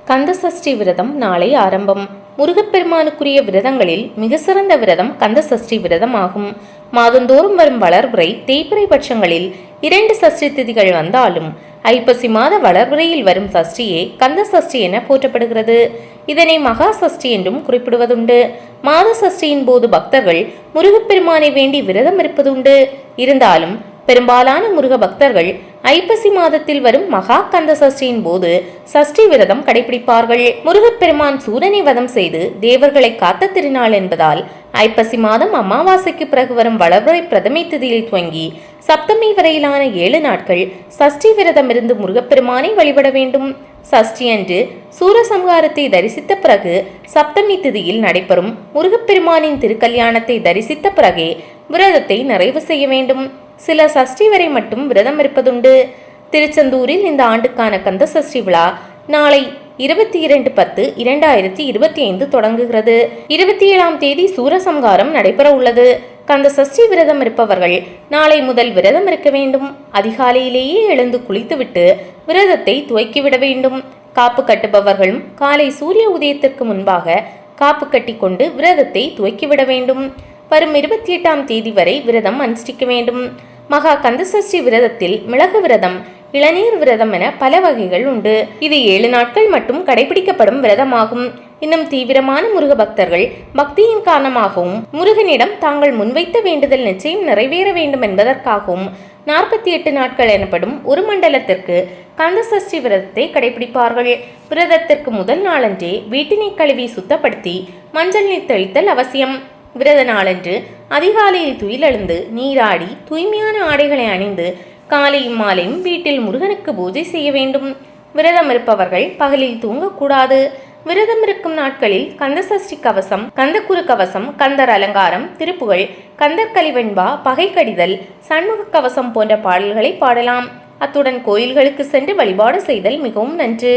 கந்த சஷ்டி விரதம் நாளை ஆரம்பம். முருகப்பெருமானுக்குரிய விரதங்களில் மிக சிறந்த விரதம் கந்த சஷ்டி விரதம் ஆகும். மாதந்தோறும் வரும் வளர்பிறை தேய்பிறை பட்சங்களில் 2 சஷ்டி திதிகள் வந்தாலும் ஐப்பசி மாத வளர்பிறையில் வரும் சஷ்டியே கந்த சஷ்டி என போற்றப்படுகிறது. இதனை மகா சஷ்டி என்றும் குறிப்பிடுவதுண்டு. மாத சஷ்டியின் போது பக்தர்கள் முருகப்பெருமானை வேண்டி விரதம் இருப்பதுண்டு. இருந்தாலும் பெரும்பாலான முருக பக்தர்கள் ஐப்பசி மாதத்தில் வரும் மகா கந்த சஷ்டியின் போது சஷ்டி விரதம் கடைபிடிப்பார்கள். முருகப்பெருமான் சூரனை வதம் செய்து தேவர்களை காத்த திருநாள் என்பதால் ஐப்பசி மாதம் அமாவாசைக்கு பிறகு வரும் வளர்பிறை பிரதமை திதியில் துவங்கி சப்தமி வரையிலான 7 நாட்கள் சஷ்டி விரதம் இருந்து முருகப்பெருமானை வழிபட வேண்டும். சஷ்டி அன்று சூரசம்ஹாரத்தை தரிசித்த பிறகு சப்தமி திதியில் நடைபெறும் முருகப்பெருமானின் திருக்கல்யாணத்தை தரிசித்த பிறகே விரதத்தை நிறைவு செய்ய வேண்டும். சில சஷ்டி வரை மட்டும் விரதம் இருப்பதுண்டு. திருச்செந்தூரில் இந்த ஆண்டுக்கான கந்த சஷ்டி விழா நாளை 22/10/2025 தொடங்குகிறது. 27ஆம் தேதி சூரசம்ஹாரம் நடைபெற உள்ளது. கந்த சஷ்டி விரதம் இருப்பவர்கள் நாளை முதல் விரதம் இருக்க வேண்டும். அதிகாலையிலேயே எழுந்து குளித்துவிட்டு விரதத்தை துவக்கிவிட வேண்டும். காப்பு கட்டுபவர்களும் காலை சூரிய உதயத்திற்கு முன்பாக காப்பு கட்டி கொண்டு விரதத்தை துவக்கிவிட வேண்டும். வரும் 28ஆம் தேதி வரை விரதம் அனுஷ்டிக்க வேண்டும். மகா கந்தசஷ்டி விரதத்தில் மிளகு விரதம், இளநீர் விரதம் என பல வகைகள் உண்டு. இது 7 நாட்கள் மட்டும் கடைபிடிக்கப்படும் விரதமாகும். இன்னும் தீவிரமான முருக பக்தர்கள் பக்தியின் காரணமாகவும் முருகனிடம் தாங்கள் முன்வைத்த வேண்டுதல் நிச்சயம் நிறைவேற வேண்டும் என்பதற்காகவும் 48 நாட்கள் எனப்படும் ஒரு மண்டலத்திற்கு கந்தசஷ்டி விரதத்தை கடைபிடிப்பார்கள். விரதத்திற்கு முதல் நாளன்றே வீட்டினை கழுவி சுத்தப்படுத்தி மஞ்சள் நீர் தெளித்தல் அவசியம். விரத நாளன்று அதிகாலையில் துயிலெழுந்து நீராடி தூய்மையான ஆடைகளை அணிந்து காலையும் மாலையும் வீட்டில் முருகனுக்கு பூஜை செய்ய வேண்டும். விரதம் இருப்பவர்கள் பகலில் தூங்கக்கூடாது. விரதம் இருக்கும் நாட்களில் கந்தசஷ்டி கவசம், கந்தக்குரு கவசம், கந்தர் அலங்காரம், திருப்புகழ், கந்தர் கலிவெண்பா, பகை கடிதல், சண்முக கவசம் போன்ற பாடல்களை பாடலாம். அத்துடன் கோயில்களுக்கு சென்று வழிபாடு செய்தல் மிகவும் நன்று.